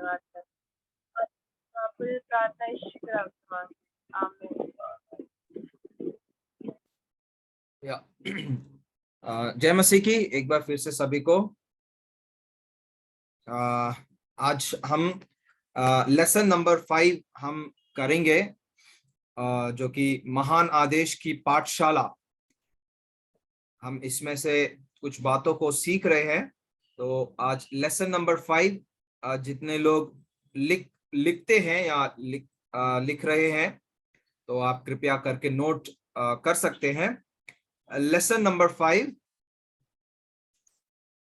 धन्यवाद करते हैं। और पूरी प्रार्थना यीशु के नाम से मांगते हैं। आमीन। जय मसीह की एक बार फिर से सभी को। आज हम लेसन नंबर 5 हम करेंगे, जो कि महान आदेश की पाठशाला। हम इसमें से कुछ बातों को सीख रहे हैं। तो आज लेसन नंबर 5, जितने लोग लिखते हैं या लिख रहे हैं तो आप कृपया करके नोट कर सकते हैं। लेसन नंबर 5,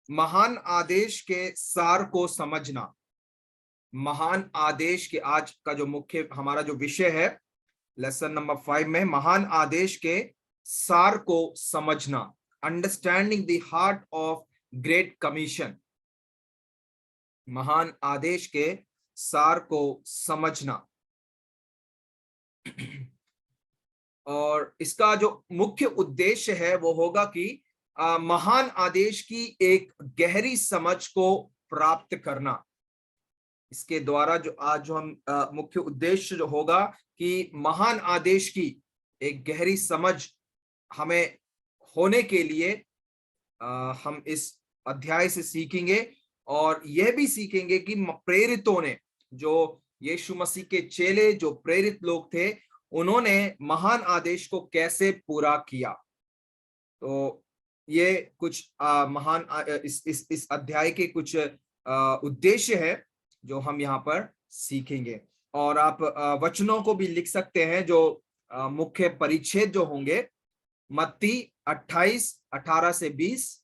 महान आदेश के सार को समझना। महान आदेश के आज का जो मुख्य हमारा जो विषय है लेसन नंबर 5 में, महान आदेश के सार को समझना, understanding the heart of great commission. महान आदेश के सार को समझना। और इसका जो मुख्य उद्देश्य है वो होगा कि महान आदेश की एक गहरी समझ को प्राप्त करना। इसके द्वारा जो आज जो हम मुख्य उद्देश्य जो होगा कि महान आदेश की एक गहरी समझ हमें होने के लिए हम इस अध्याय से सीखेंगे। और यह भी सीखेंगे कि प्रेरितों ने, जो यीशु मसीह के चेले, जो प्रेरित लोग थे, उन्होंने महान आदेश को कैसे पूरा किया। तो ये कुछ महान इस अध्याय के कुछ उद्देश्य है जो हम यहाँ पर सीखेंगे। और आप वचनों को भी लिख सकते हैं जो मुख्य परिच्छेद जो होंगे। मत्ती 28:18 से 20,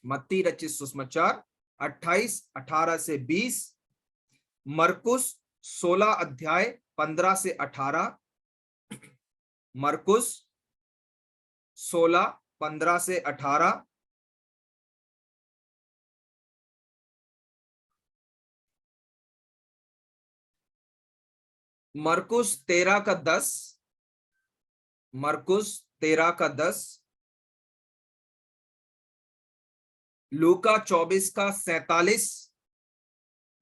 मत्ती रचित सुसमाचार 28:18 से 20, मरकुस 16 अध्याय 15 से 18, मरकुस 16 15 से 18, मरकुस 13 का 10, मरकुस 13 का 10, लूका 24 का 47,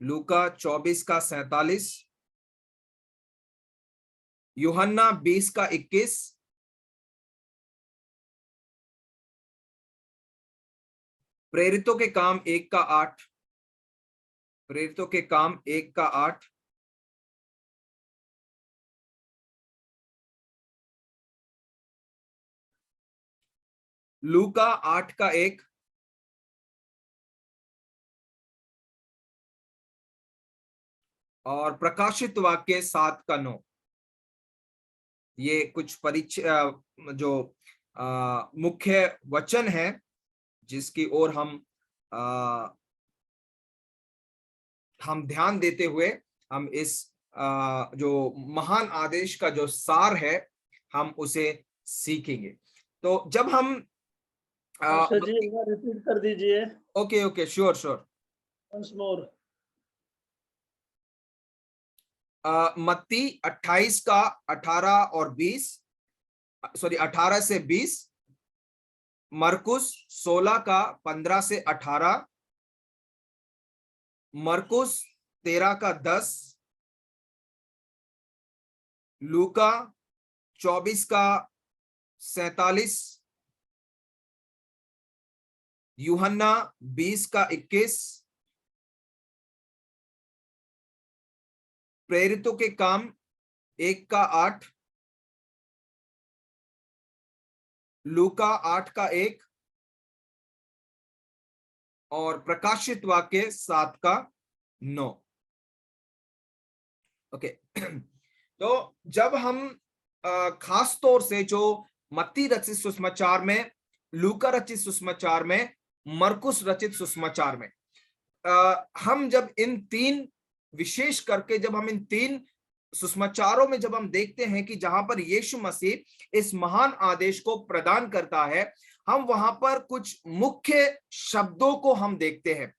लूका 24 का 47, यूहन्ना 20 का 21, प्रेरितों के काम 1 का 8, प्रेरितों के काम 1 का 8, लूका 8 का 1, और प्रकाशित वाक्य 7 का 9। ये कुछ परिचय जो मुख्य वचन है जिसकी ओर हम ध्यान देते हुए हम इस जो महान आदेश का जो सार है हम उसे सीखेंगे। तो जब हम रिपीट कर दीजिए। Okay, sure. Once more. मत्ती 28 का 18 और 20, सॉरी 18 से 20, मरकुस 16 का 15 से 18, मरकुस 13 का 10, लूका 24 का 47, यूहन्ना 20 का 21, प्रेरितों के काम 1 का 8, लूका 8 का 1, और प्रकाशित वाक्य 7 का 9। ओके। तो जब हम खास तौर से जो मत्ती रचित सुसमाचार में, लूका रचित सुसमाचार में, मरकुस रचित सुसमाचार में, हम जब इन तीन, विशेष करके जब हम इन तीन सुसमाचारों में जब हम देखते हैं कि जहां पर यीशु मसीह इस महान आदेश को प्रदान करता है, हम वहां पर कुछ मुख्य शब्दों को हम देखते हैं।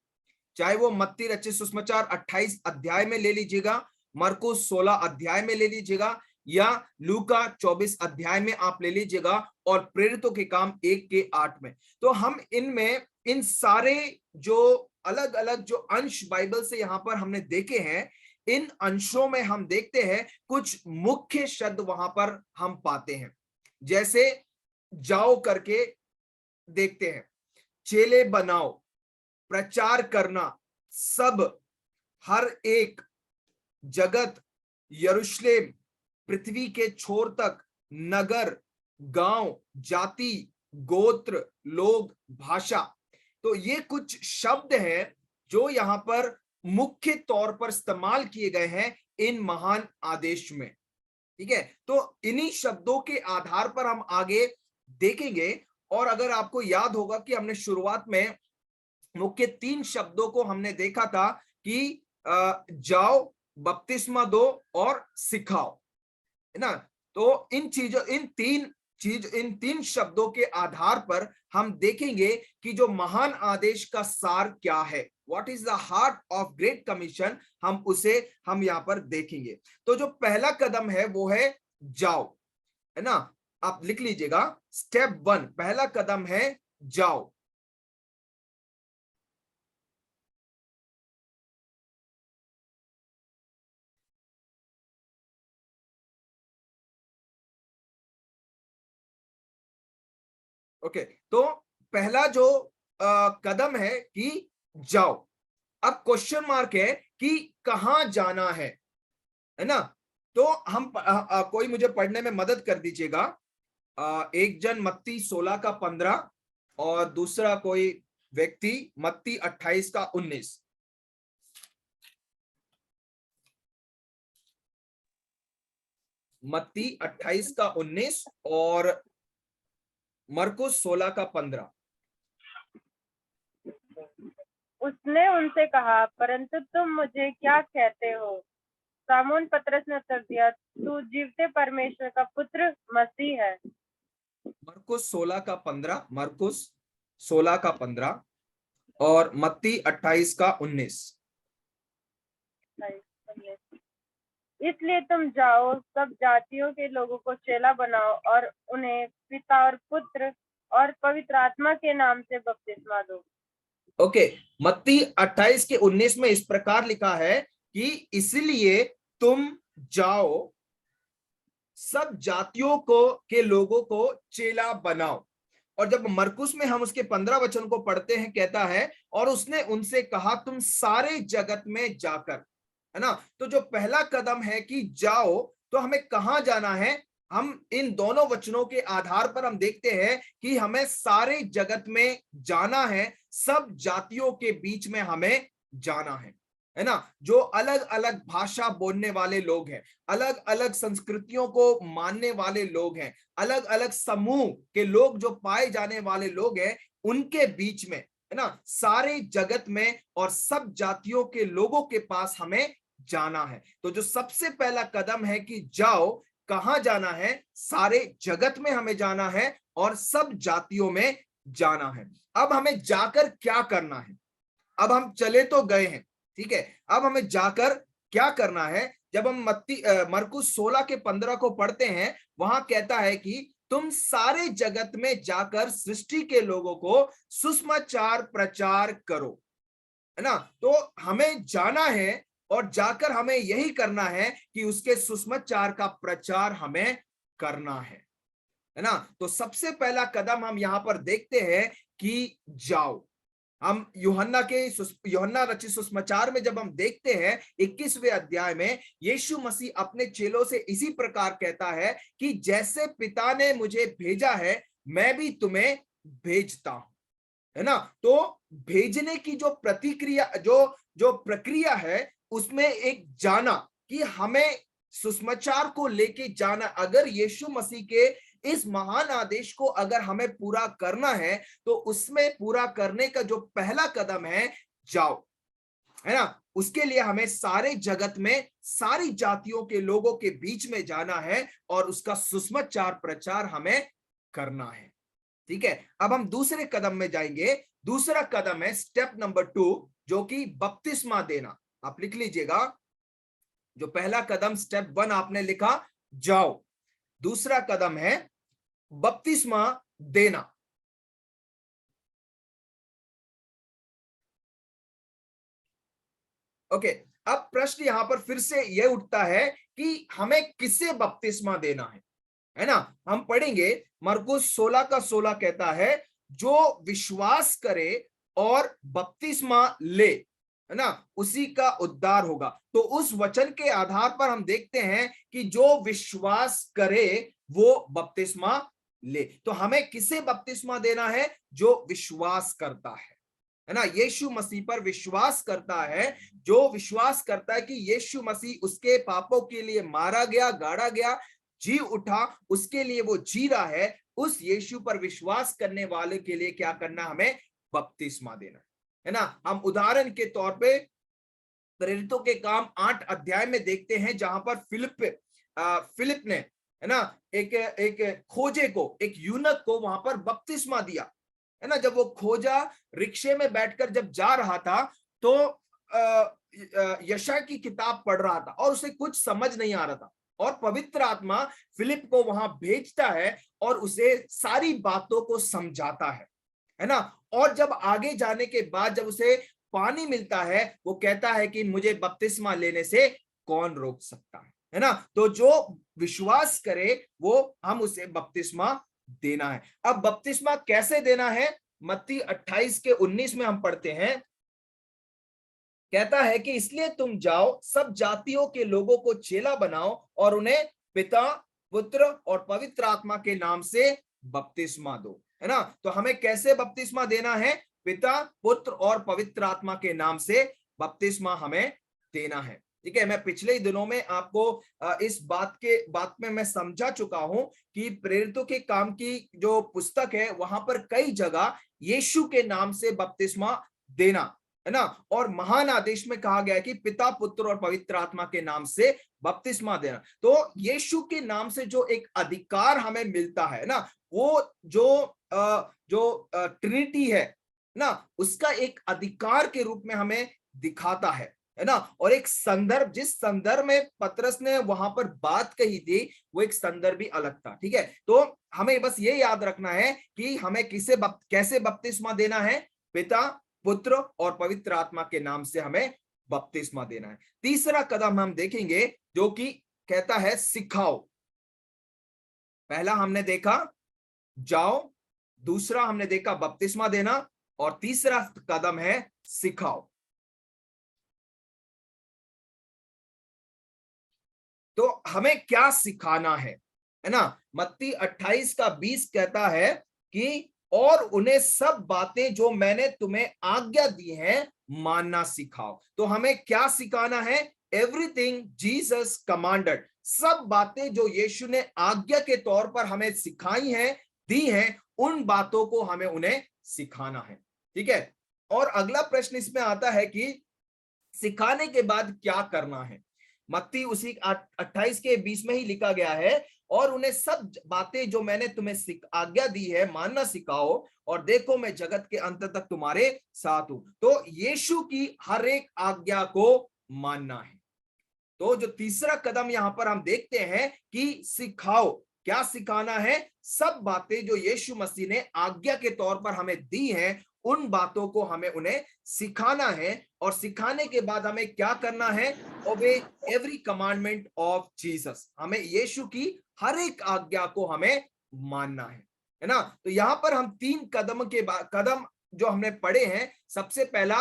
चाहे वो मत्ती रचित सुसमाचार 28 अध्याय में ले लीजिएगा, मरकुस 16 अध्याय में ले लीजिएगा, या लूका 24 अध्याय में आप ले लीजिएगा, और प्रेरितों के काम 1 के 8 में। तो हम इनमें इन सारे जो अलग अलग जो अंश बाइबल से यहाँ पर हमने देखे हैं, इन अंशों में हम देखते हैं कुछ मुख्य शब्द वहां पर हम पाते हैं। जैसे जाओ करके देखते हैं, चेले बनाओ, प्रचार करना, सब, हर एक, जगत, यरूशलेम, पृथ्वी के छोर तक, नगर, गांव, जाति, गोत्र, लोग, भाषा। तो ये कुछ शब्द हैं जो यहां पर मुख्य तौर पर इस्तेमाल किए गए हैं इन महान आदेश में। ठीक है, तो इन्हीं शब्दों के आधार पर हम आगे देखेंगे। और अगर आपको याद होगा कि हमने शुरुआत में मुख्य 3 शब्दों को हमने देखा था कि जाओ, बपतिस्मा दो और सिखाओ, है ना। तो इन तीन शब्दों के आधार पर हम देखेंगे कि जो महान आदेश का सार क्या है, what is the heart of great commission, हम यहां पर देखेंगे। तो जो पहला कदम है वो है जाओ, है ना। आप लिख लीजिएगा, स्टेप 1, पहला कदम है जाओ। ओके, तो पहला जो कदम है कि जाओ। अब क्वेश्चन मार्क है कि कहां जाना है ना। तो हम कोई मुझे पढ़ने में मदद कर दीजिएगा। एक जन मत्ती 16 का 15 और दूसरा कोई व्यक्ति मत्ती 28 का 19। मत्ती 28 का 19 और मरकुस 16 का 15। उसने उनसे कहा, परंतु तुम मुझे क्या कहते हो? सामोन पतरस ने उत्तर दिया, तू जीवते परमेश्वर का पुत्र मसीह है। मरकुस 16 का 15, मरकुस 16 का 15 और मत्ती 28 का 19। इसलिए तुम जाओ, सब जातियों के लोगों को चेला बनाओ और उन्हें पिता और पुत्र और पवित्र आत्मा के नाम से बपतिस्मा दो। ओके, मत्ती 28 के 19 में इस प्रकार लिखा है कि इसलिए तुम जाओ, सब जातियों के लोगों को चेला बनाओ। और जब मरकुस में हम उसके 15 वचन को पढ़ते हैं, कहता है और उसने उनसे कहा, तुम सारे जगत में जाकर, है ना। तो जो पहला कदम है कि जाओ, तो हमें कहां जाना है? हम इन दोनों वचनों के आधार पर हम देखते हैं कि हमें सारे जगत में जाना है, सब जातियों के बीच में हमें जाना है ना। जो अलग अलग भाषा बोलने वाले लोग हैं, अलग अलग संस्कृतियों को मानने वाले लोग हैं, अलग अलग समूह के लोग जो पाए जाने वाले लोग हैं, उनके बीच में, है ना, सारे जगत में और सब जातियों के लोगों के पास हमें जाना है। तो जो सबसे पहला कदम है कि जाओ, कहां जाना है? सारे जगत में हमें जाना है और सब जातियों में जाना है। अब हमें जाकर क्या करना है? अब हम चले तो गए हैं, ठीक है, अब हमें जाकर क्या करना है? जब हम मरकुस 16 के 15 को पढ़ते हैं, वहां कहता है कि तुम सारे जगत में जाकर सृष्टि के लोगों को सुसमाचार प्रचार करो, है ना। तो हमें जाना है और जाकर हमें यही करना है कि उसके सुसमाचार का प्रचार हमें करना है ना। तो सबसे पहला कदम हम यहां पर देखते हैं कि जाओ। हम यूहन्ना रचित सुसमाचार में जब हम देखते हैं 21वें अध्याय में, यीशु मसीह अपने चेलों से इसी प्रकार कहता है कि जैसे पिता ने मुझे भेजा है, मैं भी तुम्हें भेजता हूं, है ना। तो भेजने की जो प्रतिक्रिया, जो प्रक्रिया है, उसमें एक जाना कि हमें सुसमाचार को लेके जाना। अगर यीशु मसीह के इस महान आदेश को अगर हमें पूरा करना है, तो उसमें पूरा करने का जो पहला कदम है, जाओ, है ना। उसके लिए हमें सारे जगत में सारी जातियों के लोगों के बीच में जाना है और उसका सुसमाचार प्रचार हमें करना है। ठीक है, अब हम दूसरे कदम में जाएंगे। दूसरा कदम है स्टेप नंबर 2, जो कि बपतिस्मा देना। आप लिख लीजिएगा, जो पहला कदम स्टेप 1 आपने लिखा, जाओ। दूसरा कदम है बपतिस्मा देना। ओके, अब प्रश्न यहां पर फिर से यह उठता है कि हमें किसे बपतिस्मा देना है ना। हम पढ़ेंगे मरकुस 16 का 16 कहता है जो विश्वास करे और बपतिस्मा ले, है ना, उसी का उद्धार होगा। तो उस वचन के आधार पर हम देखते हैं कि जो विश्वास करे वो बपतिस्मा ले। तो हमें किसे बपतिस्मा देना है? जो विश्वास करता है ना, यीशु मसीह पर विश्वास करता है, जो विश्वास करता है कि यीशु मसीह उसके पापों के लिए मारा गया, गाड़ा गया, जी उठा, उसके लिए वो जी रहा है, उस यीशु पर विश्वास करने वाले के लिए क्या करना? हमें बपतिस्मा देना है ना। हम उदाहरण के तौर पे प्रेरितों के काम 8 अध्याय में देखते हैं, जहां पर फिलिप ने, है ना, एक खोजे को, एक यूनक को वहां पर बपतिस्मा दिया, है ना। जब वो खोजा रिक्शे में बैठकर जब जा रहा था तो यशायाह की किताब पढ़ रहा था और उसे कुछ समझ नहीं आ रहा था, और पवित्र आत्मा फिलिप को वहां भेजता है और उसे सारी बातों को समझाता है ना। और जब आगे जाने के बाद जब उसे पानी मिलता है, वो कहता है कि मुझे बपतिस्मा लेने से कौन रोक सकता है ना। तो जो विश्वास करे वो हम उसे बपतिस्मा देना है। अब बपतिस्मा कैसे देना है? मत्ती 28 के 19 में हम पढ़ते हैं, कहता है कि इसलिए तुम जाओ, सब जातियों के लोगों को चेला बनाओ और उन्हें पिता, पुत्र और पवित्र आत्मा के नाम से बपतिस्मा दो, है ना। तो हमें कैसे बपतिस्मा देना है? पिता, पुत्र और पवित्र आत्मा के नाम से बपतिस्मा हमें देना है। ठीक है, मैं पिछले ही दिनों में आपको इस बात में मैं समझा चुका हूं कि प्रेरितों के काम की जो पुस्तक है वहां पर कई जगह यीशु के नाम से बपतिस्मा देना, है ना, और महान आदेश में कहा गया है कि पिता, पुत्र और पवित्र आत्मा के नाम से बपतिस्मा देना। तो यीशु के नाम से जो एक अधिकार हमें मिलता है ना, वो जो ट्रिनिटी है ना, उसका एक अधिकार के रूप में हमें दिखाता है ना। और एक संदर्भ, जिस संदर्भ में पतरस ने वहां पर बात कही थी, वो एक संदर्भ भी अलग था। ठीक है, तो हमें बस ये याद रखना है कि हमें कैसे बपतिस्मा देना है? पिता, पुत्र और पवित्र आत्मा के नाम से हमें बपतिस्मा देना है। तीसरा कदम हम देखेंगे जो कि कहता है सिखाओ। पहला हमने देखा जाओ, दूसरा हमने देखा बपतिस्मा देना, और तीसरा कदम है सिखाओ। तो हमें क्या सिखाना है ना। मत्ती 28 का 20 कहता है कि और उन्हें सब बातें जो मैंने तुम्हें आज्ञा दी हैं मानना सिखाओ। तो हमें क्या सिखाना है? एवरीथिंग जीसस कमांडेड, सब बातें जो यीशु ने आज्ञा के तौर पर हमें सिखाई हैं, दी हैं, उन बातों को हमें उन्हें सिखाना है। ठीक है, और अगला प्रश्न इसमें आता है कि सिखाने के बाद क्या करना है। मत्ती उसी 28 के 20 में ही लिखा गया है, और उन्हें सब बातें जो मैंने तुम्हें आज्ञा दी है मानना सिखाओ, और देखो मैं जगत के अंत तक तुम्हारे साथ हूं। तो यीशु की हर एक आज्ञा को मानना है। तो जो तीसरा कदम यहां पर हम देखते हैं कि सिखाओ, क्या सिखाना है? सब बातें जो यीशु मसीह ने आज्ञा के तौर पर हमें दी हैं, उन बातों को हमें उन्हें सिखाना है। और सिखाने के बाद हमें क्या करना है? ओबे एवरी कमांडमेंट ऑफ जीसस, हमें यीशु की हर एक आज्ञा को हमें मानना है ना। तो यहां पर हम 3 कदम जो हमने पढ़े हैं, सबसे पहला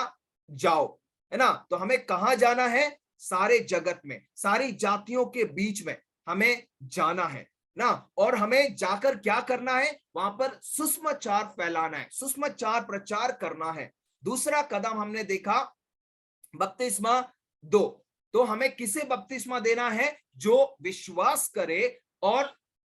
जाओ, है ना। तो हमें कहां जाना है? सारे जगत में, सारी जातियों के बीच में हमें जाना है ना। और हमें जाकर क्या करना है? वहां पर सुसमाचार फैलाना है, सुसमाचार प्रचार करना है। दूसरा कदम हमने देखा बपतिस्मा दो। तो हमें किसे बपतिस्मा देना है? जो विश्वास करे, और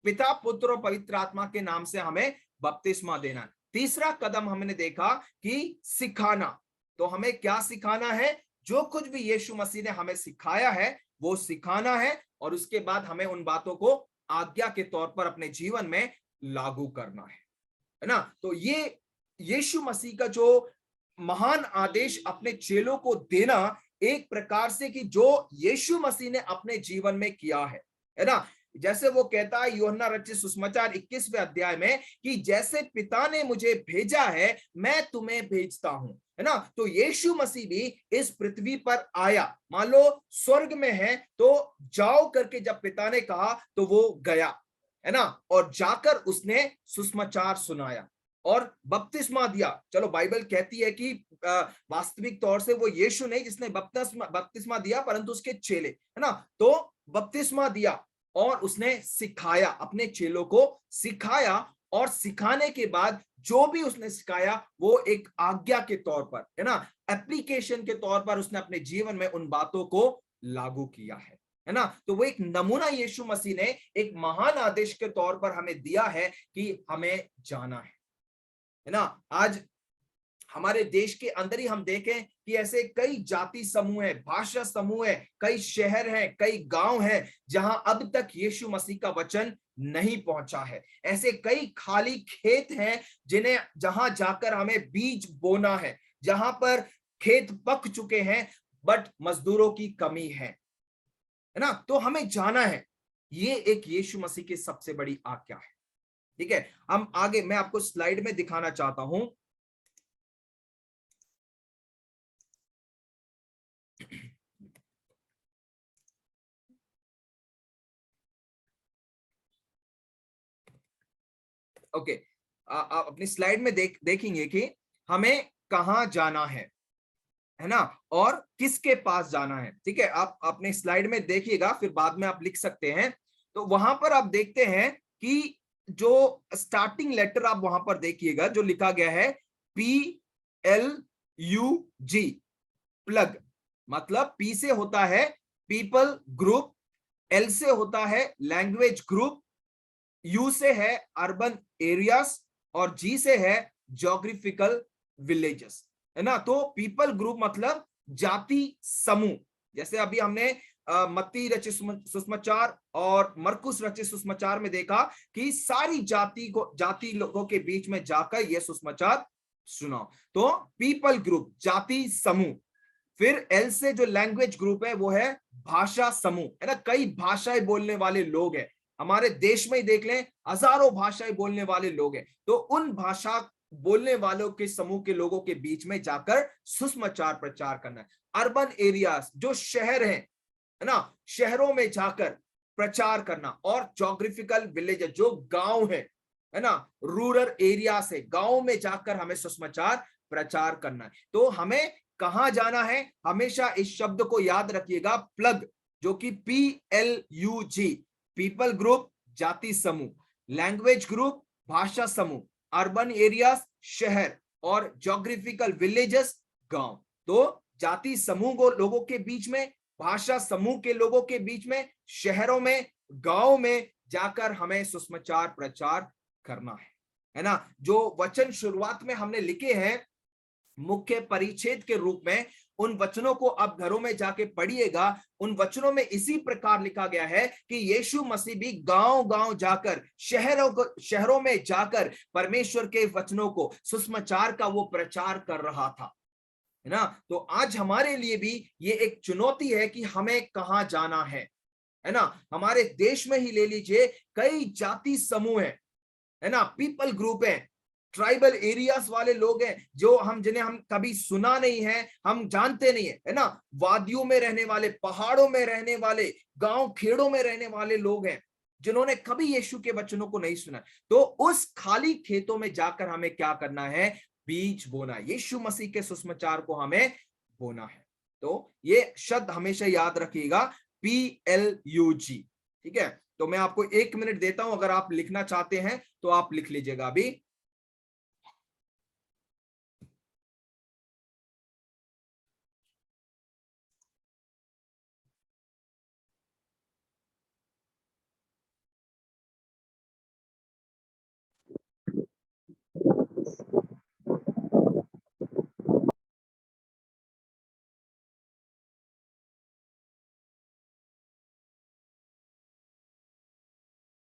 पिता, पुत्र और पवित्र आत्मा के नाम से हमें बपतिस्मा देना है। तीसरा कदम हमने देखा कि सिखाना। तो हमें क्या सिखाना है? जो कुछ भी यीशु मसीह ने हमें सिखाया है वो सिखाना है, और उसके बाद हमें उन बातों को आज्ञा के तौर पर अपने जीवन में लागू करना है ना। तो ये यीशु मसीह का जो महान आदेश अपने चेलों को देना, एक प्रकार से कि जो यीशु मसीह ने अपने जीवन में किया है ना, जैसे वो कहता है यूहन्ना रचित सुसमाचार 21वें अध्याय में कि जैसे पिता ने मुझे भेजा है मैं तुम्हें भेजता हूं, है ना। तो यीशु मसीह भी इस पृथ्वी पर आया, मान लो स्वर्ग में है तो जाओ करके जब पिता ने कहा तो वो गया, है ना, और जाकर उसने सुसमाचार सुनाया और बपतिस्मा दिया। चलो बाइबल कहती है कि वास्तविक तौर से वो यीशु नहीं जिसने बपतिस्मा दिया, परंतु उसके चेले, है ना। तो बपतिस्मा दिया और उसने सिखाया, अपने चेलों को सिखाया, और सिखाने के बाद जो भी उसने सिखाया वो एक आज्ञा के तौर पर, है ना, एप्लीकेशन के तौर पर उसने अपने जीवन में उन बातों को लागू किया है ना। तो वो एक नमूना यीशु मसीह ने एक महान आदेश के तौर पर हमें दिया है कि हमें जाना है ना। आज हमारे देश के अंदर ही हम देखें कि ऐसे कई जाति समूह है, भाषा समूह है, कई शहर हैं, कई गांव हैं जहां अब तक यीशु मसीह का वचन नहीं पहुंचा है। ऐसे कई खाली खेत हैं जिन्हें जहां जाकर हमें बीज बोना है, जहां पर खेत पक चुके हैं बट मजदूरों की कमी है ना। तो हमें जाना है, ये एक यीशु मसीह की सबसे बड़ी आज्ञा है। ठीक है, हम आगे, मैं आपको स्लाइड में दिखाना चाहता हूं। ओके, आप अपनी स्लाइड में देखेंगे कि हमें कहां जाना है ना, और किसके पास जाना है। ठीक है, आप अपने स्लाइड में देखिएगा, फिर बाद में आप लिख सकते हैं। तो वहां पर आप देखते हैं कि जो स्टार्टिंग लेटर आप वहां पर देखिएगा जो लिखा गया है PLUG, प्लग, मतलब P से होता है पीपल ग्रुप, L से होता है लैंग्वेज ग्रुप, U से है अर्बन एरियाज, और G से है ज्योग्राफिकल विलेजेस, है ना। तो पीपल ग्रुप मतलब जाति समूह। जैसे अभी हमने मत्ती रचित सुसमाचार और मरकुस रचित सुसमाचार में देखा कि सारी जाति लोगों के बीच में जाकर यह सुसमाचार सुनाओ। तो पीपल ग्रुप जाति समूह। फिर एल से जो लैंग्वेज ग्रुप है वो है भाषा समूह, है ना। कई भाषाएं बोलने वाले लोग हैं, हमारे देश में ही देख लें हजारों भाषाएं बोलने वाले लोग हैं। तो उन भाषा बोलने वालों के समूह के लोगों के बीच में जाकर सुसमाचार प्रचार करना है। अर्बन एरियाज जो शहर हैं, है ना, शहरों में जाकर प्रचार करना, और ज्योग्राफिकल विलेज जो गांव है ना, रूरल एरिया से गांव में जाकर हमें सुसमाचार प्रचार करना है। तो हमें कहां जाना है, हमेशा इस शब्द को याद रखिएगा, प्लग, जो कि PLUG, पीपल ग्रुप जाति समूह, लैंग्वेज ग्रुप भाषा समूह, अर्बन एरियाज शहर, और ज्योग्राफिकल विलेजेस गांव। तो जाति समूह लोगों के बीच में, भाषा समूह के लोगों के बीच में, शहरों में, गांव में जाकर हमें सुसमाचार प्रचार करना है ना। जो वचन शुरुआत में हमने लिखे हैं मुख्य परिच्छेद के रूप में, उन वचनों को आप घरों में जाके पढ़िएगा। उन वचनों में इसी प्रकार लिखा गया है कि यीशु मसीह भी गांव गांव जाकर, शहरों में जाकर परमेश्वर के वचनों को, सुसमाचार का वो प्रचार कर रहा था, है ना। तो आज हमारे लिए भी ये एक चुनौती है कि हमें कहां जाना है ना। हमारे देश में ही ले लीजिए, कई जाति समूह है ना, पीपल ग्रुप है, ट्राइबल एरियाज वाले लोग हैं जिन्हें हम कभी सुना नहीं है, हम जानते नहीं है ना। वादियों में रहने वाले, पहाड़ों में रहने वाले, गांव खेड़ों में रहने वाले लोग हैं जिन्होंने कभी यीशु के वचनों को नहीं सुना। तो उस खाली खेतों में जाकर हमें क्या करना है, बीज बोना, यीशु मसीह के सुसमाचार को हमें बोना है। तो ये शब्द हमेशा याद रखिएगा, PLUG। ठीक है, तो मैं आपको 1 मिनट देता हूं, अगर आप लिखना चाहते हैं तो आप लिख लीजिएगा अभी।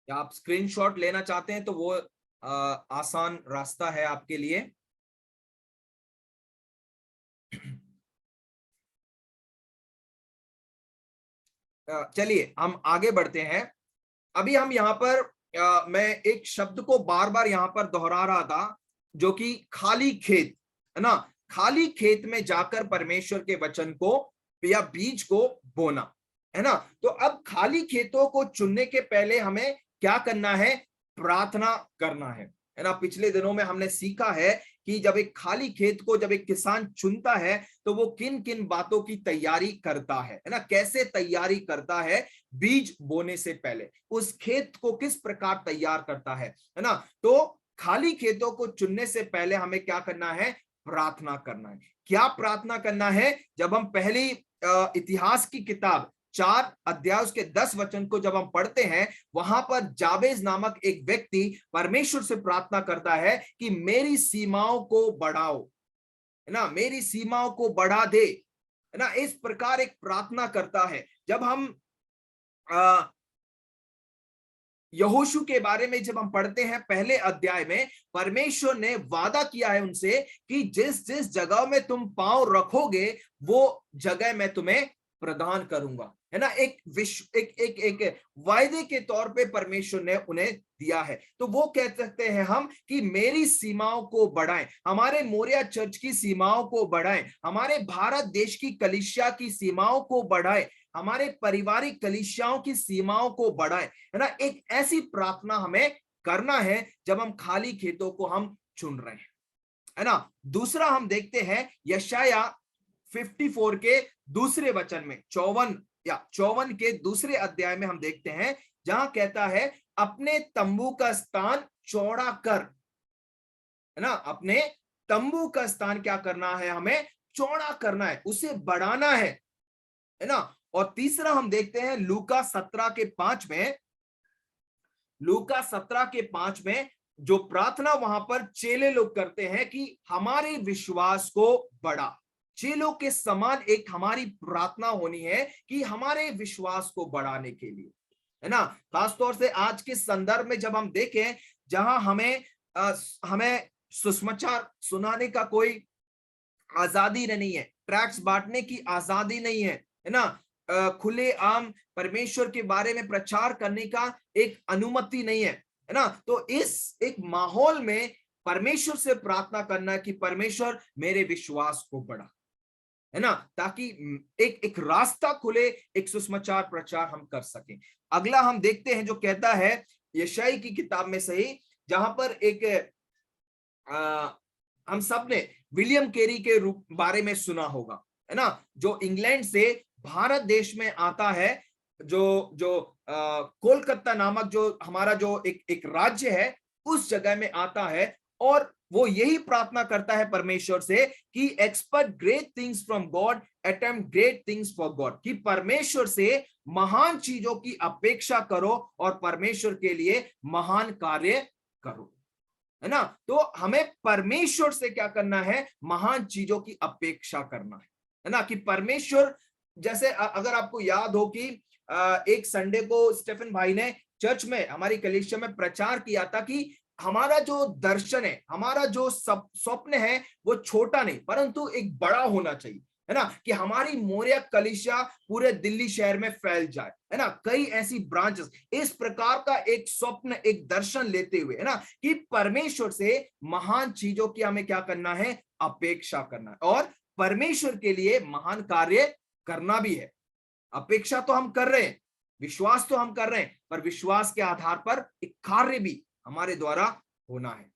या आप स्क्रीनशॉट लेना चाहते हैं तो वो आसान रास्ता है आपके लिए। चलिए हम आगे बढ़ते हैं। अभी हम यहाँ पर मैं एक शब्द को बार बार यहाँ पर दोहरा रहा था, जो कि खाली खेत है ना। खाली खेत में जाकर परमेश्वर के वचन को या बीज को बोना है ना। तो अब खाली खेतों को चुनने के पहले हमें क्या करना है? प्रार्थना करना है ना। पिछले दिनों में हमने सीखा है कि जब एक खाली खेत को जब एक किसान चुनता है तो वो किन किन बातों की तैयारी करता है ना। कैसे तैयारी करता है? बीज बोने से पहले उस खेत को किस प्रकार तैयार करता है ना। तो खाली खेतों को चुनने से पहले हमें क्या करना है? प्रार्थना करना है। क्या प्रार्थना करना है? जब हम पहली इतिहास की किताब 4 अध्याय उसके 10 वचन को जब हम पढ़ते हैं, वहां पर जाबेज नामक एक व्यक्ति परमेश्वर से प्रार्थना करता है कि मेरी सीमाओं को बढ़ाओ है ना, मेरी सीमाओं को बढ़ा दे है ना। इस प्रकार एक प्रार्थना करता है। जब हम यहोशू के बारे में जब हम पढ़ते हैं पहले अध्याय में, परमेश्वर ने वादा किया है उनसे कि जिस जिस जगह में तुम पांव रखोगे वो जगह मैं तुम्हें प्रदान करूंगा है ना। एक विश्व एक वायदे के तौर पे परमेश्वर ने उन्हें दिया है। तो वो कह सकते हैं हम कि मेरी सीमाओं को बढ़ाएं, हमारे मोरिया चर्च की सीमाओं को बढ़ाएं, हमारे भारत देश की कलीसिया की सीमाओं को बढ़ाएं, हमारे पारिवारिक कलीसियाओं की सीमाओं को बढ़ाएं है ना। एक ऐसी प्रार्थना हमें करना है जब हम खाली खेतों को हम चुन रहे हैं है ना। दूसरा हम देखते हैं यशाया 54 के दूसरे वचन में, 54 के दूसरे अध्याय में हम देखते हैं, जहां कहता है अपने तंबू का स्थान चौड़ा कर है ना। अपने तंबू का स्थान क्या करना है? हमें चौड़ा करना है, उसे बढ़ाना है ना। और तीसरा हम देखते हैं लूका 17 के 5 में, लूका 17 के 5 में जो प्रार्थना वहां पर चेले लोग करते हैं कि हमारे विश्वास को बढ़ा। चेलों के समान एक हमारी प्रार्थना होनी है कि हमारे विश्वास को बढ़ाने के लिए है ना। खासतौर से आज के संदर्भ में जब हम देखें, जहां हमें सुसमाचार सुनाने का कोई आजादी नहीं है, ट्रैक्ट्स बांटने की आजादी नहीं है ना, खुले आम परमेश्वर के बारे में प्रचार करने का एक अनुमति नहीं है ना। तो इस एक माहौल में परमेश्वर से प्रार्थना करना कि परमेश्वर मेरे विश्वास को बढ़ा है ना, ताकि एक रास्ता खुले, एक सुसमाचार प्रचार हम कर सकें। अगला हम देखते हैं जो कहता है यशाई की किताब में सही, जहां पर एक हम सब ने विलियम कैरी के रूप बारे में सुना होगा है ना, जो इंग्लैंड से भारत देश में आता है, जो कोलकाता नामक जो हमारा जो एक राज्य है उस जगह में आता है, और वो यही प्रार्थना करता है परमेश्वर से कि expect great things from God, attempt great things for God, कि परमेश्वर से महान चीजों की अपेक्षा करो और परमेश्वर के लिए महान कार्य करो है ना। तो हमें परमेश्वर से क्या करना है? महान चीजों की अपेक्षा करना है ना। कि परमेश्वर, जैसे अगर आपको याद हो कि एक संडे को स्टेफन भाई ने चर्च में हमारी कलीसिया में प्रचार किया था कि हमारा जो दर्शन है, हमारा जो स्वप्न है वो छोटा नहीं परंतु एक बड़ा होना चाहिए है ना, कि हमारी मोरिया कलीसिया पूरे दिल्ली शहर में फैल जाए है ना, कई ऐसी ब्रांचेस, इस प्रकार का एक स्वप्न, एक दर्शन लेते हुए है ना, कि परमेश्वर से महान चीजों की हमें क्या करना है? अपेक्षा करना है, और परमेश्वर के लिए महान कार्य करना भी है। अपेक्षा तो हम कर रहे हैं, विश्वास तो हम कर रहे हैं, पर विश्वास के आधार पर एक कार्य भी हमारे द्वारा होना है।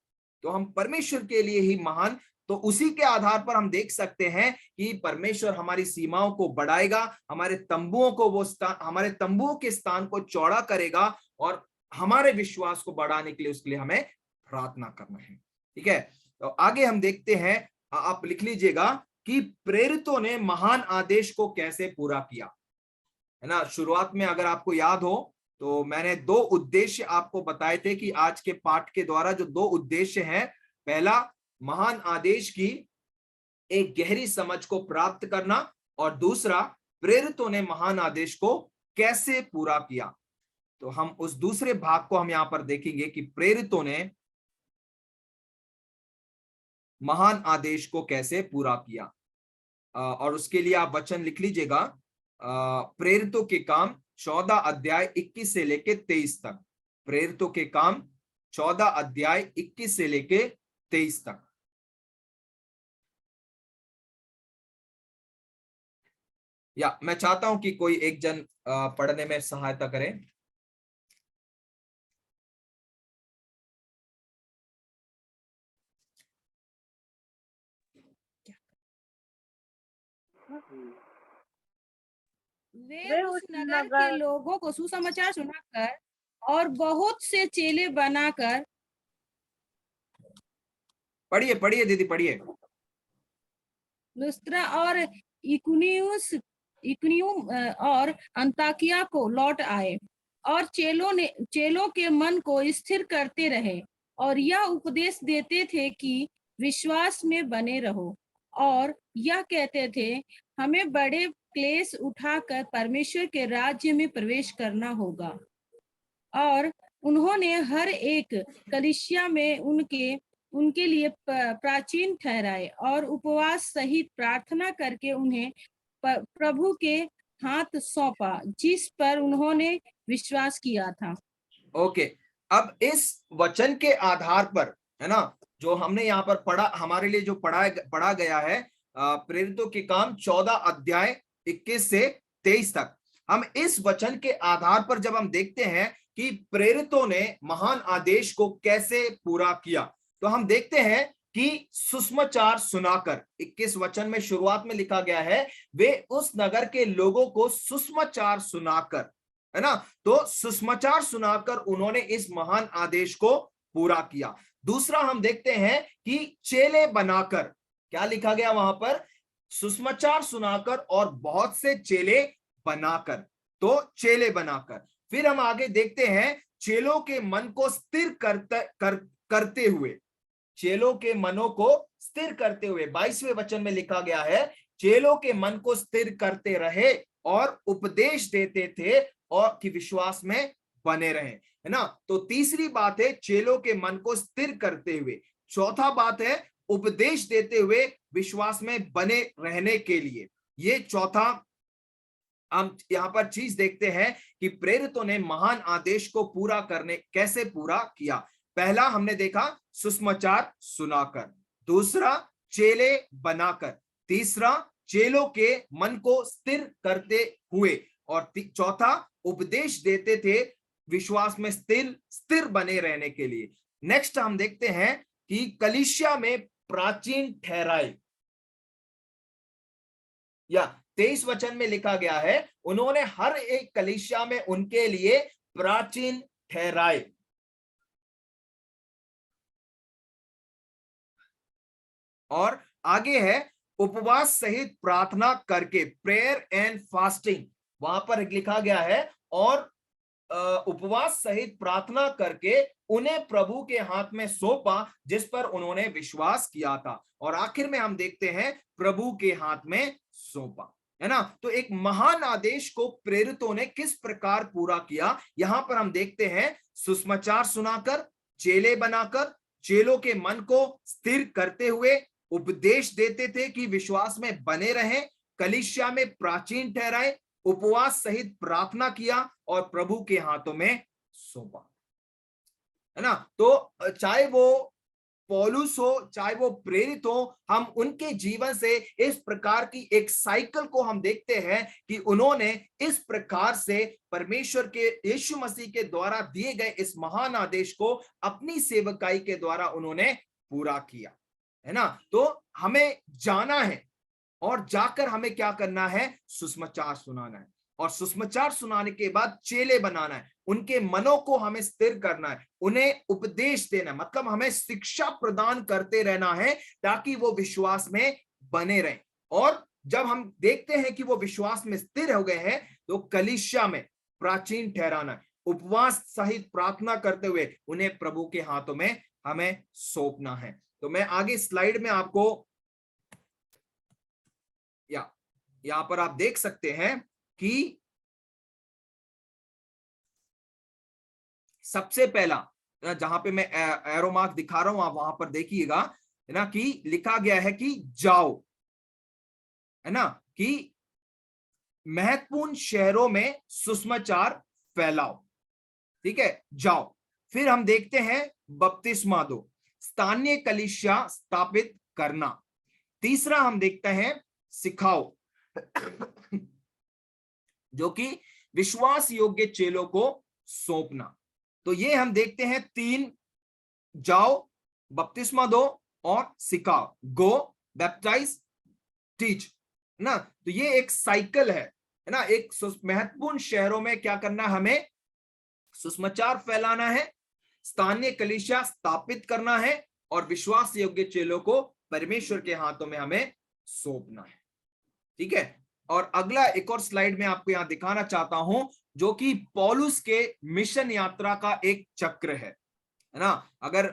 तो हम परमेश्वर के लिए ही महान, तो उसी के आधार पर हम देख सकते हैं कि परमेश्वर हमारी सीमाओं को बढ़ाएगा, हमारे तंबुओं को वो स्थान, हमारे तंबुओं के स्थान को चौड़ा करेगा, और हमारे विश्वास को बढ़ाने के लिए उसके लिए हमें प्रार्थना करना है। ठीक है, तो आगे हम देखते हैं, आप लिख लीजिएगा कि प्रेरितों ने महान आदेश को कैसे पूरा किया है ना। शुरुआत में अगर आपको याद हो तो मैंने 2 उद्देश्य आपको बताए थे कि आज के पाठ के द्वारा जो 2 उद्देश्य हैं, पहला महान आदेश की एक गहरी समझ को प्राप्त करना, और दूसरा प्रेरितों ने महान आदेश को कैसे पूरा किया। तो हम उस दूसरे भाग को हम यहां पर देखेंगे कि प्रेरितों ने महान आदेश को कैसे पूरा किया, और उसके लिए आप वचन लिख लीजिएगा, प्रेरितों के काम 14 अध्याय 21 से लेके 23 तक। प्रेरितों के काम 14 अध्याय 21 से लेके 23 तक। या मैं चाहता हूं कि कोई एक जन पढ़ने में सहायता करे। वे उस नगर के लोगों को सुसमाचार सुनाकर और बहुत से चेले बनाकर। पढ़िए पढ़िए दीदी पढ़िए। लुस्त्रा और इकुनियुम और अंताकिया को लौट आए और चेलों के मन को स्थिर करते रहे और यह उपदेश देते थे कि विश्वास में बने रहो, और यह कहते थे हमें बड़े क्लेश उठाकर परमेश्वर के राज्य में प्रवेश करना होगा। और उन्होंने हर एक कलीसिया में उनके लिए प्राचीन ठहराए और उपवास सहित प्रार्थना करके उन्हें प्रभु के हाथ सौंपा जिस पर उन्होंने विश्वास किया था। ओके, अब इस वचन के आधार पर, है ना, जो हमने यहाँ पर पढ़ा, हमारे लिए जो पढ़ा गया है प्रेरितों के काम 14 अध्याय 21 से 23 तक, हम इस वचन के आधार पर जब हम देखते हैं कि प्रेरितों ने महान आदेश को कैसे पूरा किया, तो हम देखते हैं कि सुसमाचार सुनाकर, 21 वचन में शुरुआत में लिखा गया है, वे उस नगर के लोगों को सुसमाचार सुनाकर, है ना, तो सुसमाचार सुनाकर उन्होंने इस महान आदेश को पूरा किया। दूसरा हम देखते हैं कि चेले बनाकर, क्या लिखा गया वहां पर, सुसमाचार सुनाकर और बहुत से चेले बनाकर, तो चेले बनाकर। फिर हम आगे देखते हैं चेलों के मन को स्थिर करते हुए, चेलों के मनों को स्थिर करते हुए 22वें वचन में लिखा गया है, चेलों के मन को स्थिर करते रहे और उपदेश देते थे और कि विश्वास में बने रहे, है ना। तो तीसरी बात है चेलों के मन को स्थिर करते हुए, चौथा बात है उपदेश देते हुए विश्वास में बने रहने के लिए। ये चौथा हम यहां पर चीज देखते हैं कि प्रेरितों ने महान आदेश को पूरा करने कैसे पूरा किया। पहला हमने देखा सुसमाचार सुनाकर, दूसरा चेले बनाकर, तीसरा चेलों के मन को स्थिर करते हुए, और चौथा उपदेश देते थे विश्वास में स्थिर बने रहने के लिए। नेक्स्ट हम देखते हैं कि कलीसिया में प्राचीन ठहराए, या 23 वचन में लिखा गया है उन्होंने हर एक कलीसिया में उनके लिए प्राचीन ठहराए। और आगे है उपवास सहित प्रार्थना करके, प्रेयर एंड फास्टिंग, वहां पर लिखा गया है, और उपवास सहित प्रार्थना करके उन्हें प्रभु के हाथ में सौंपा जिस पर उन्होंने विश्वास किया था। और आखिर में हम देखते हैं प्रभु के हाथ में सौंपा, है ना। तो एक महान आदेश को प्रेरितों ने किस प्रकार पूरा किया, यहां पर हम देखते हैं सुसमाचार सुनाकर, चेले बनाकर, चेलों के मन को स्थिर करते हुए उपदेश देते थे कि विश्वास में बने रहें, कलीसिया में प्राचीन ठहराए, उपवास सहित प्रार्थना किया और प्रभु के हाथों में सौंपा, है ना। तो चाहे वो पौलुस हो, चाहे वो प्रेरित हो, हम उनके जीवन से इस प्रकार की एक साइकिल को हम देखते हैं कि उन्होंने इस प्रकार से परमेश्वर के यीशु मसीह के द्वारा दिए गए इस महान आदेश को अपनी सेवकाई के द्वारा उन्होंने पूरा किया, है ना। तो हमें जाना है और जाकर हमें क्या करना है, सुसमाचार सुनाना है, और सुसमाचार सुनाने के बाद चेले बनाना है, उनके मनों को हमें स्थिर करना है, उन्हें उपदेश देना, मतलब हमें शिक्षा प्रदान करते रहना है ताकि वो विश्वास में बने रहें। और जब हम देखते हैं कि वो विश्वास में स्थिर हो गए हैं तो कलीसिया में प्राचीन ठहराना है, उपवास सहित प्रार्थना करते हुए उन्हें प्रभु के हाथों में हमें सौंपना है। तो मैं आगे स्लाइड में आपको, या यहां पर आप देख सकते हैं कि सबसे पहला, जहां पे मैं एरो मार्क दिखा रहा हूं आप वहां पर देखिएगा, है ना, कि लिखा गया है कि जाओ, है ना, कि महत्वपूर्ण शहरों में सुसमाचार फैलाओ, ठीक है, जाओ। फिर हम देखते हैं बपतिस्मा दो, स्थानीय कलीसिया स्थापित करना। तीसरा हम देखते हैं सिखाओ, जो कि विश्वास योग्य चेलों को सौंपना। तो ये हम देखते हैं 3, जाओ, बपतिस्मा दो और सिखाओ, गो, बैप्टाइज, टीच ना। तो ये एक साइकिल है ना। एक महत्वपूर्ण शहरों में क्या करना, हमें सुसमाचार फैलाना है, स्थानीय कलीसिया स्थापित करना है और विश्वास योग्य चेलों को परमेश्वर के हाथों में हमें सौंपना है, ठीक है। और अगला एक और स्लाइड में आपको यहां दिखाना चाहता हूं, जो कि पौलुस के मिशन यात्रा का एक चक्र है ना। अगर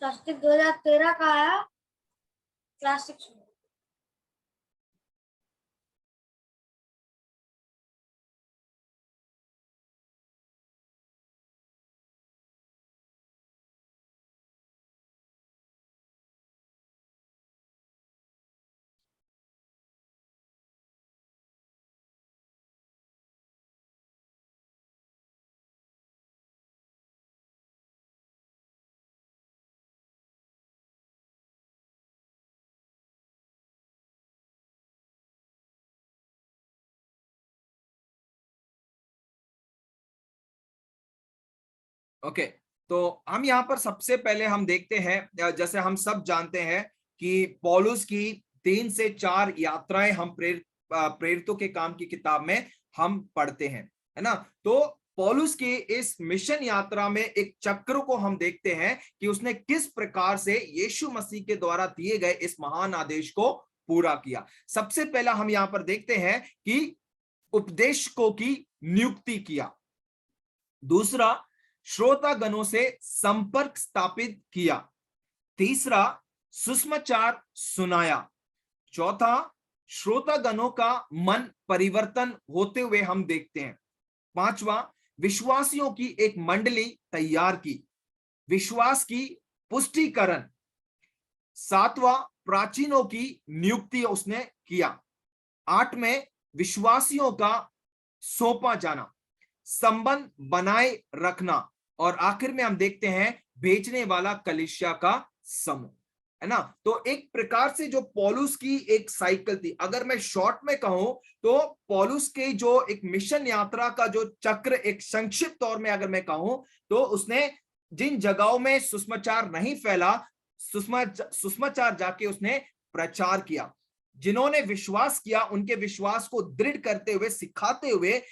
प्लास्टिक 2013 का आया, प्लास्टिक ओके, तो हम यहाँ पर सबसे पहले हम देखते हैं, जैसे हम सब जानते हैं कि पौलुस की 3 से 4 यात्राएं हम प्रेरितों के काम की किताब में हम पढ़ते हैं, है ना। तो पौलुस की इस मिशन यात्रा में एक चक्र को हम देखते हैं कि उसने किस प्रकार से यीशु मसीह के द्वारा दिए गए इस महान आदेश को पूरा किया। सबसे पहला हम यहाँ पर देखते हैं कि उपदेशकों की नियुक्ति किया। दूसरा, श्रोतागणों से संपर्क स्थापित किया। तीसरा, सुसमाचार सुनाया। चौथा, श्रोतागणों का मन परिवर्तन होते हुए हम देखते हैं। पांचवा, विश्वासियों की एक मंडली तैयार की, विश्वास की पुष्टिकरण। सातवां, प्राचीनों की नियुक्ति उसने किया। 8वें, विश्वासियों का सौंपा जाना, संबंध बनाए रखना। और आखिर में हम देखते हैं भेजने वाला कलीसिया का समूह, है ना। तो एक प्रकार से जो पौलुस की एक साइकिल थी, अगर मैं शॉर्ट में कहूं तो पौलुस के जो एक मिशन यात्रा का जो चक्र, एक संक्षिप्त तौर में अगर मैं कहूं तो उसने जिन जगहों में सुसमाचार नहीं फैला, सुसमाचार जाके उसने प्रचार किया। जिन्होंने विश्वास किया उनके विश्वास को दृढ़ करते हुए, सिखाते हुए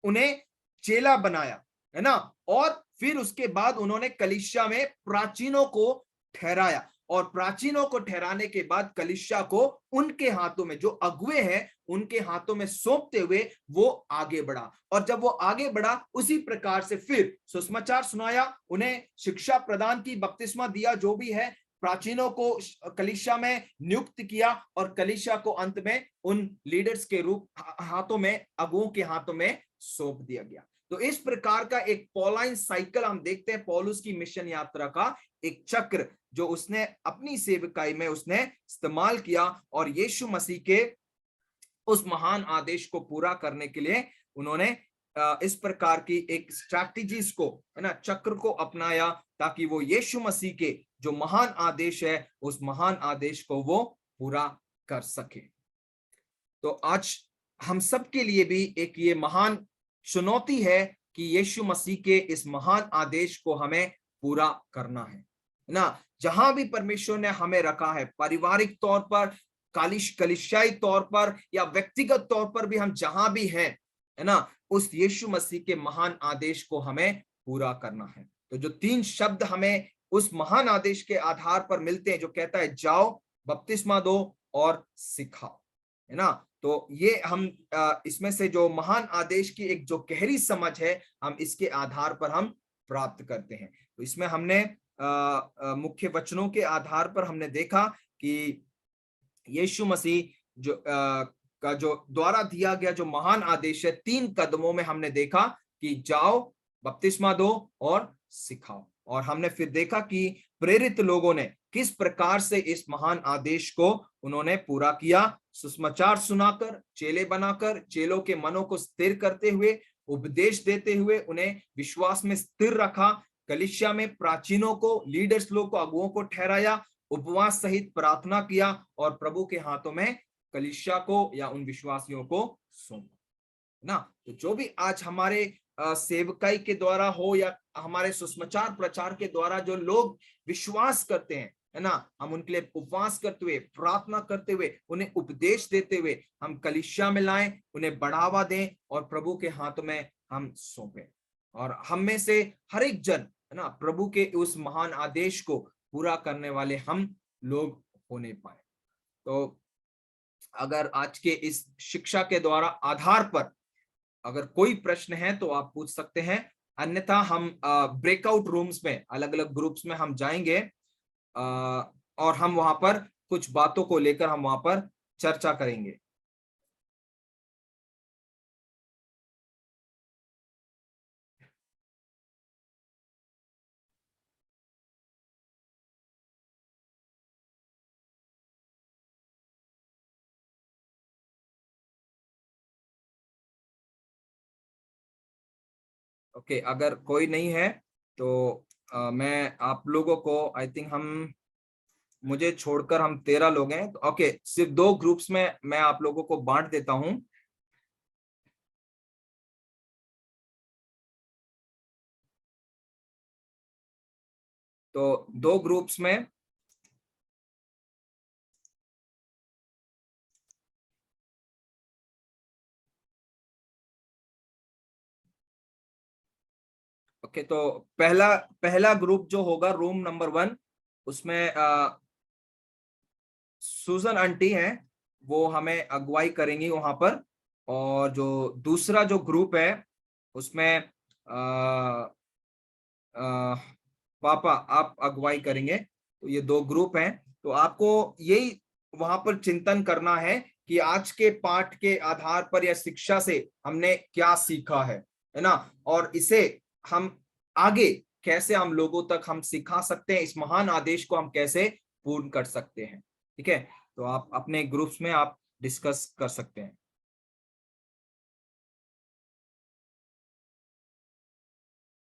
उन्हें चेला बनाया, है ना। और फिर उसके बाद उन्होंने कलीसिया में प्राचीनों को ठहराया और प्राचीनों को ठहराने के बाद कलीसिया को उनके हाथों में, जो अगुवे हैं उनके हाथों में सौंपते हुए वो आगे बढ़ा। और जब वो आगे बढ़ा उसी प्रकार से फिर सुसमाचार सुनाया, उन्हें शिक्षा प्रदान की, बपतिस्मा दिया, जो भी है, प्राचीनों को कलीसिया में नियुक्त किया और कलीसिया को अंत में उन लीडर्स के रूप हाथों में, अगुओं के हाथों में सौंप दिया गया। तो इस प्रकार का एक पॉलाइन साइकिल हम देखते हैं पौलुस की मिशन यात्रा का, एक चक्र जो उसने अपनी सेवकाई में उसने इस्तेमाल किया और यीशु मसीह के उस महान आदेश को पूरा करने के लिए उन्होंने इस प्रकार की एक स्ट्रैटेजीज को, है ना, चक्र को अपनाया, ताकि वो यीशु मसीह के जो महान आदेश है उस महान आदेश को वो पूरा कर सके। तो आज हम सब के लिए भी एक ये महान चुनौती है कि यीशु मसीह के इस महान आदेश को हमें पूरा करना है ना। जहां भी परमेश्वर ने हमें रखा है, पारिवारिक तौर पर, कलीसियाई तौर पर या व्यक्तिगत तौर पर भी, हम जहां भी हैं, है ना, उस यीशु मसीह के महान आदेश को हमें पूरा करना है। तो जो 3 शब्द हमें उस महान आदेश के आधार पर मिलते हैं, जो कहता है जाओ, बपतिस्मा दो और सिखाओ, है ना। तो ये हम इसमें से जो महान आदेश की एक जो गहरी समझ है, हम इसके आधार पर हम प्राप्त करते हैं। तो इसमें हमने मुख्य वचनों के आधार पर हमने देखा कि यीशु मसीह जो का जो द्वारा दिया गया जो महान आदेश है, 3 कदमों में हमने देखा कि जाओ, बपतिस्मा दो और सिखाओ। और हमने फिर देखा कि प्रेरित लोगों ने किस प्रकार से इस महान आदेश को उन्होंने पूरा किया। सुसमाचार सुनाकर, चेले बनाकर, चेलों के मनों को स्थिर करते हुए, उपदेश देते हुए उन्हें विश्वास में स्थिर रखा, कलीसिया में प्राचीनों को, लीडर्स लोग को, अगुओं को ठहराया, उपवास सहित प्रार्थना किया और प्रभु के हाथों में कलीसिया को या उन विश्वासियों को सौंपा ना। तो जो भी आज हमारे सेवकाई के द्वारा हो या हमारे सुसमाचार प्रचार के द्वारा जो लोग विश्वास करते हैं, है ना, हम उनके लिए उपवास करते हुए, प्रार्थना करते हुए, उन्हें उपदेश देते हुए हम कलीसिया में लाएं, उन्हें बढ़ावा दें और प्रभु के हाथों में हम सौंपें। और हम में से हर एक जन, है ना, प्रभु के उस महान आदेश को पूरा करने वाले हम लोग होने पाए। तो अगर आज के इस शिक्षा के द्वारा आधार पर अगर कोई प्रश्न है तो आप पूछ सकते हैं, अन्यथा हम ब्रेकआउट रूम्स में, अलग अलग ग्रुप्स में हम जाएंगे और हम वहां पर कुछ बातों को लेकर हम वहां पर चर्चा करेंगे। ओके, अगर कोई नहीं है तो मैं आप लोगों को, आई थिंक मुझे छोड़कर हम 13 लोग हैं, तो ओके, सिर्फ 2 ग्रुप्स में मैं आप लोगों को बांट देता हूं। तो 2 ग्रुप्स में ओके, तो पहला ग्रुप जो होगा रूम नंबर 1, उसमें सुजन आंटी हैं, वो हमें अगुवाई करेंगी वहां पर। और जो दूसरा जो ग्रुप है उसमें पापा आप अगुवाई करेंगे। तो ये 2 ग्रुप हैं। तो आपको यही वहां पर चिंतन करना है कि आज के पाठ के आधार पर या शिक्षा से हमने क्या सीखा है ना, और इसे हम आगे कैसे हम लोगों तक हम सिखा सकते हैं, इस महान आदेश को हम कैसे पूर्ण कर सकते हैं। ठीक है, तो आप अपने ग्रुप्स में आप डिस्कस कर सकते हैं।